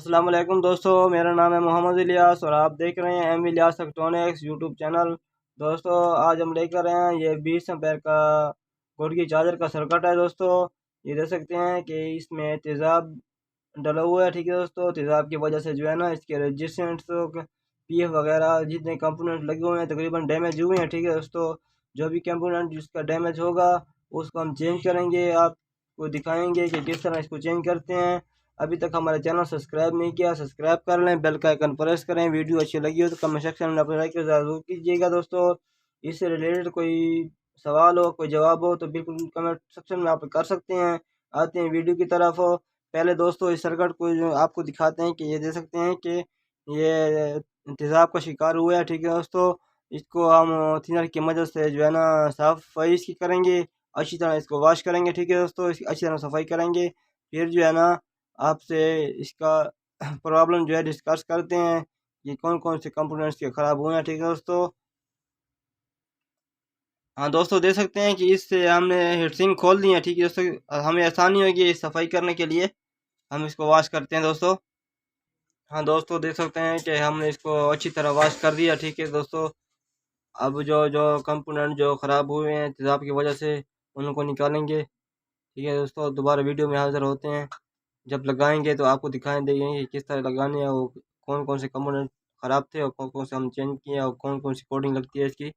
अस्सलाम वालेकुम दोस्तों, मेरा नाम है मोहम्मद इलियास और आप देख रहे हैं M Ilyas electronics YouTube channel. दोस्तों आज हम लेकर आए हैं ये 20 एम्पेयर का बोर्ड की चार्जर का सर्किट है। दोस्तों ये देख सकते हैं कि इसमें तेज़ाब डला हुआ है। ठीक है दोस्तों, तेज़ाब की वजह से जो है ना इसके रजिस्टेंस पीएफ वगैरह जितने कंपोनेंट लगे हुए हैं तकरीबन डैमेज हुए हैं। ठीक है दोस्तों, जो भी कंपोनेंट जिसका डैमेज होगा उसको हम चेंज करेंगे, आपको दिखाएंगे कि किस तरह इसको चेंज करते हैं। अभी तक हमारे चैनल सब्सक्राइब नहीं किया, सब्सक्राइब कर लें, बेल का आइकन प्रेस करें। वीडियो अच्छी लगी हो तो कमेंट सेक्शन में अपने लाइक ज़रूर कीजिएगा। दोस्तों इससे रिलेटेड कोई सवाल हो, कोई जवाब हो तो बिल्कुल कमेंट सेक्शन में आप कर सकते हैं। आते हैं वीडियो की तरफ। पहले दोस्तों इस सर्किट को जो आपको दिखाते हैं कि ये देख सकते हैं कि ये तेज़ाब का शिकार हुआ है। ठीक है दोस्तों, इसको हम थिनर की मदद से जो है ना सफाई इसकी करेंगे, अच्छी तरह इसको वॉश करेंगे। ठीक है दोस्तों, इसकी अच्छी तरह सफाई करेंगे, फिर जो है ना आपसे इसका प्रॉब्लम जो है डिस्कस करते हैं कि कौन कौन से कंपोनेंट्स के ख़राब हुए हैं। ठीक है दोस्तों, हाँ दोस्तों देख सकते हैं कि इससे हमने हीटसिंक खोल दी है। ठीक है दोस्तों, हमें आसानी होगी इस सफाई करने के लिए। हम इसको वॉश करते हैं दोस्तों। हाँ दोस्तों देख सकते हैं कि हमने इसको अच्छी तरह वॉश कर दिया। ठीक है दोस्तों, अब जो जो कंपोनेंट जो ख़राब हुए हैं तेज़ाब की वजह से उनको निकालेंगे। ठीक है दोस्तों, दोबारा वीडियो में हाज़िर होते हैं। जब लगाएंगे तो आपको दिखाई देंगे कि किस तरह लगाने हैं, वो कौन कौन से कंपोनेंट ख़राब थे और कौन कौन से हम चेंज किए और कौन कौन सी कोडिंग लगती है इसकी।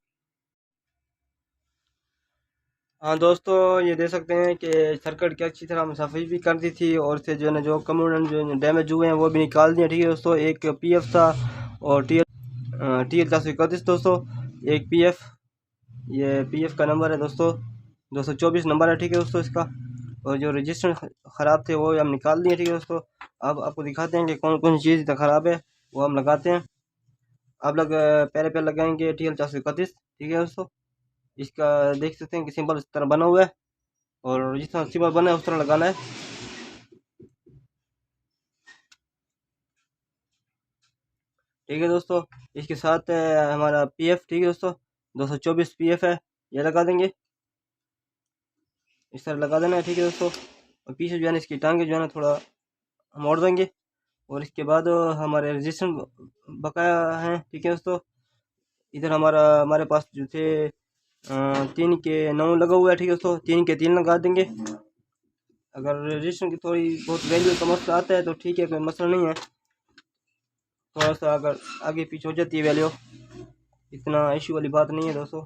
हाँ दोस्तों ये देख सकते हैं कि सर्किट की अच्छी तरह हम सफाई भी कर दी थी और इससे जो है ना जो कंपोनेंट जो डैमेज हुए हैं वो भी निकाल दिए। ठीक है दोस्तों, एक पीएफ था और टी एल 431 दोस्तों, एक पीएफ, ये पीएफ का नंबर है दोस्तों, 224 नंबर है। ठीक है दोस्तों इसका, और जो रजिस्टर ख़राब थे वो हम निकाल दिए। ठीक है दोस्तों, अब आपको दिखाते हैं कि कौन कौन सी चीज़ ख़राब है वो हम लगाते हैं। आप लोग पहले पहले लगाएंगे TL 431। ठीक है दोस्तों, इसका देख सकते हैं कि सिंबल इस तरह बना हुआ है और जिस तरह सिंबल बना है उस तरह लगाना है। ठीक है दोस्तों, इसके साथ हमारा पीएफ, ठीक है दोस्तों 224 पीएफ है, ये लगा देंगे, इस तरह लगा देना है। ठीक है दोस्तों, और पीछे जो है ना इसकी टांगे जो है ना थोड़ा मोड़ देंगे और इसके बाद हमारे रजिस्टर बकाया हैं। ठीक है दोस्तों, इधर हमारे पास जो थे 3 के 9 लगा हुआ है। ठीक है दोस्तों, 3 के 3 लगा देंगे। अगर रजिस्टर की थोड़ी बहुत वैल्यू का मसला आता है तो ठीक है, कोई मसला नहीं है। थोड़ा सा अगर आगे पीछे हो जाती है वैल्यू, इतना इशू वाली बात नहीं है दोस्तों।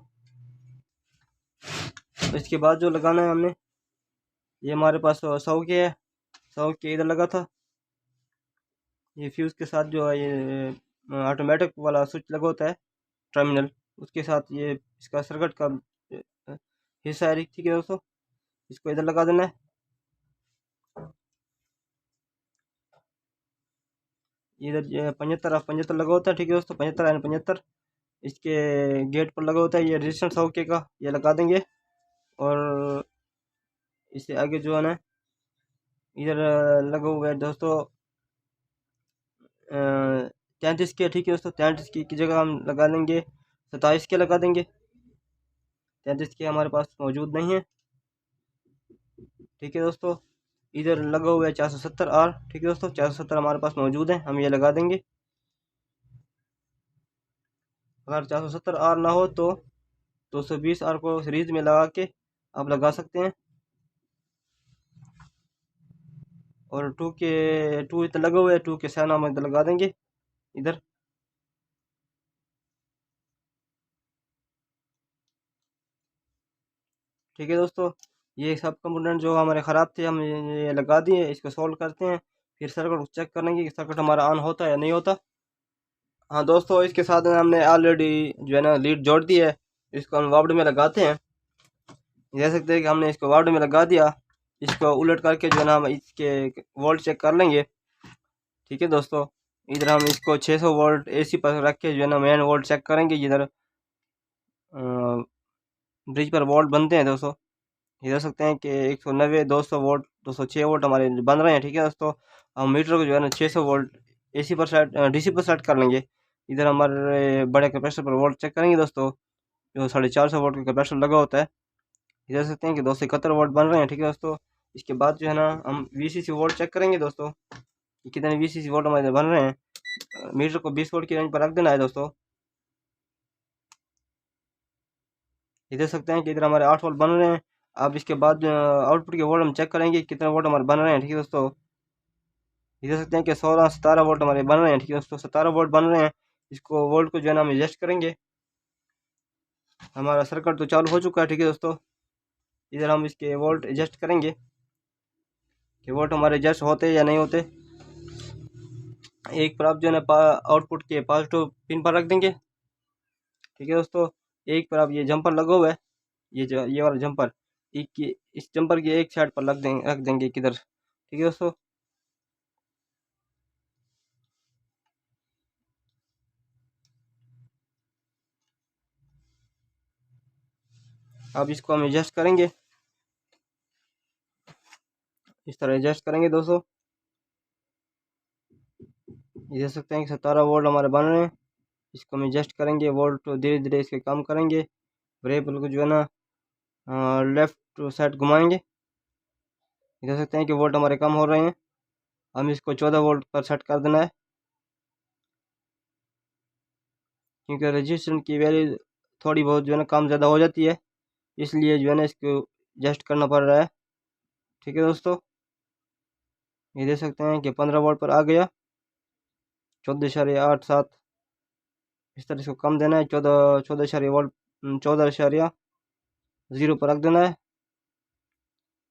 तो इसके बाद जो लगाना है हमने, ये हमारे पास 100 के है, 100 के इधर लगा था। ये फ्यूज़ के साथ जो है ये ऑटोमेटिक वाला स्विच लगा होता है टर्मिनल, उसके साथ ये इसका सर्किट का हिस्सा है। ठीक है दोस्तों, इसको इधर लगा देना है। इधर 75 लगा होता है। ठीक है दोस्तों, 75 इसके गेट पर लगा होता है, ये रजिस्टेंस 100 के का ये लगा देंगे। और इससे आगे जो है ना इधर लगा हुआ है दोस्तों 33 के। ठीक है दोस्तों, 33 की जगह हम लगा लेंगे 27 के लगा देंगे, 33 के हमारे पास मौजूद नहीं है। ठीक है दोस्तों, इधर लगा हुआ है 470R। ठीक है दोस्तों, 470 हमारे पास मौजूद है, हम ये लगा देंगे। अगर 470R ना हो तो 220R को सीरीज में लगा के आप लगा सकते हैं। और 2 इधर लगा हुआ है, 2 के साइन हम इधर लगा देंगे इधर। ठीक है दोस्तों, ये सब कंपोनेंट जो हमारे ख़राब थे हम ये लगा दिए, इसको सोल्व करते हैं, फिर सर्किट चेक करेंगे कि सर्किट हमारा ऑन होता है या नहीं होता। हाँ दोस्तों, इसके साथ हमने ऑलरेडी जो है ना लीड जोड़ दी है, इसको हम वार्ड में लगाते हैं। देख सकते हैं कि हमने इसको वार्ड में लगा दिया। इसको उलट करके जो है ना हम इसके वोल्ट चेक कर लेंगे। ठीक है दोस्तों, इधर हम इसको 600 वोल्ट एसी पर रख के जो है ना मेन वोल्ट चेक करेंगे, जिधर ब्रिज पर वोल्ट बनते हैं दोस्तों। ये देख सकते हैं कि 190, 200 वोल्ट, 206 वोल्ट हमारे बन रहे हैं। ठीक है दोस्तों, हम मीटर को जो है ना 600 वोल्ट एसी पर सेट, डीसी पर सेट कर लेंगे। इधर हमारे बड़े कैपेसिटर पर वोल्ट चेक करेंगे दोस्तों, जो 450 वोल्ट का कैपेसिटर लगा होता है। ये देख सकते हैं कि 271 वोल्ट बन रहे हैं। ठीक है दोस्तों, इसके बाद जो है ना हम वीसीसी वोल्ट चेक करेंगे दोस्तों। कि कितने VCC वोल्ट हमारे बन रहे हैं। मीटर को 20 वोल्ट की रेंज पर रख देना है दोस्तों। ये देख सकते हैं कि इधर हमारे 8 वोल्ट बन रहे हैं। अब इसके बाद आउटपुट के वोल्ट हम चेक करेंगे कितने वोल्ट हमारे बन रहे हैं। ठीक है दोस्तों, ये देख सकते हैं कि 16-17 वोल्ट हमारे बन रहे हैं। ठीक है दोस्तों, 17 वोल्ट बन रहे हैं। इसको वोल्ट को जो है ना हम एडजस्ट करेंगे। हमारा सर्किट तो चालू हो चुका है। ठीक है दोस्तों, इधर हम इसके वोल्ट एडजस्ट करेंगे कि वोल्ट हमारे एडजस्ट होते या नहीं होते। एक पर आप जो है ना आउटपुट के पॉजिटिव पिन पर रख देंगे। ठीक है दोस्तों, एक पर आप ये जंपर लगा हुआ है, ये वाला जंपर, इस जंपर की एक साइड पर रख देंगे किधर। ठीक है दोस्तों, अब इसको हम एडजस्ट करेंगे, इस तरह एडजस्ट करेंगे दोस्तों। ये देख सकते हैं कि 17 वोल्ट हमारे बन रहे हैं। इसको हम एडजस्ट करेंगे, वोल्ट तो धीरे धीरे इसके कम करेंगे। वेरिएबल को जो है ना लेफ्ट साइड घुमाएंगे। देख सकते हैं कि वोल्ट हमारे कम हो रहे हैं। हम इसको 14 वोल्ट पर सेट कर देना है, क्योंकि रजिस्टेंस की वैल्यू थोड़ी बहुत जो है ना कम ज़्यादा हो जाती है, इसलिए जो है ना इसको एडजस्ट करना पड़ रहा है। ठीक है दोस्तों, ये देख सकते हैं कि 15 वोल्ट पर आ गया, 14.87। इस तरह इसको कम देना है, 14.0 पर रख देना है।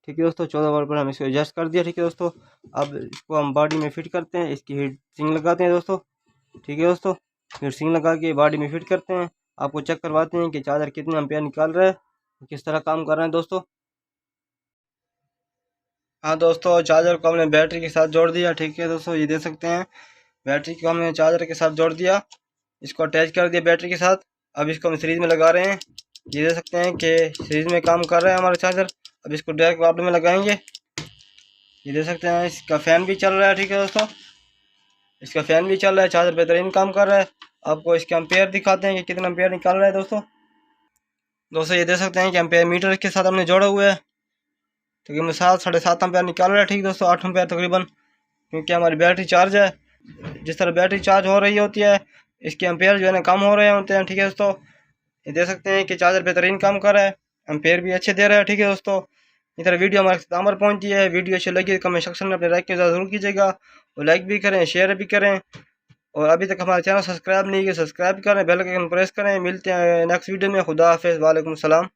ठीक है दोस्तों, 14 वोल्ट पर हम इसको एडजस्ट कर दिया। ठीक है दोस्तों, अब इसको हम बॉडी में फिट करते हैं, इसकी हीट सिंग लगाते हैं दोस्तों। ठीक है दोस्तों, हीट सिंग लगा के बॉडी में फिट करते हैं। आपको चेक करवाते हैं कि चार्जर कितने एम्पियर निकाल रहा है, किस तरह काम कर रहे हैं दोस्तों। हाँ दोस्तों, चार्जर को हमने बैटरी के साथ जोड़ दिया। ठीक है दोस्तों, ये देख सकते हैं बैटरी को हमने चार्जर के साथ जोड़ दिया, इसको अटैच कर दिया बैटरी के साथ। अब इसको हम सीरीज में लगा रहे हैं। ये देख सकते हैं कि सीरीज में काम कर रहा है हमारा चार्जर। अब इसको डायरेक्ट वापस में लगाएंगे। ये देख सकते हैं इसका फ़ैन भी चल रहा है। ठीक है दोस्तों, इसका फ़ैन भी चल रहा है, चार्जर बेहतरीन काम कर रहा है। आपको इसके एम्पेयर दिखाते हैं कि कितना एम्पेयर निकाल रहा है दोस्तों। ये देख सकते हैं कि एम्पेयर मीटर के साथ हमने जोड़ा हुआ है, तकरीबन 7-7.5 एम्पेयर निकाल रहा है। ठीक दोस्तों, 8 एम्पेयर तकरीबन, क्योंकि हमारी बैटरी चार्ज है। जिस तरह बैटरी चार्ज हो रही होती है, इसके एम्पेयर जो है ना कम हो रहे होते हैं। ठीक है दोस्तों, ये देख सकते हैं कि चार्जर बेहतरीन काम कर रहा है, एम्पेयर भी अच्छे दे रहा है। ठीक है दोस्तों, इधर वीडियो हमारे तक पर पहुंची है। वीडियो अच्छी लगी तो कमेंट सेक्शन में अपने लाइक के साथ जरूर कीजिएगा, और लाइक भी करें, शेयर भी करें, और अभी तक हमारा चैनल सब्सक्राइब नहीं किया सब्सक्राइब करें, बेल आइकन प्रेस करें। मिलते हैं नेक्स्ट वीडियो में। खुदा हाफिज़, वालेकुम सलाम।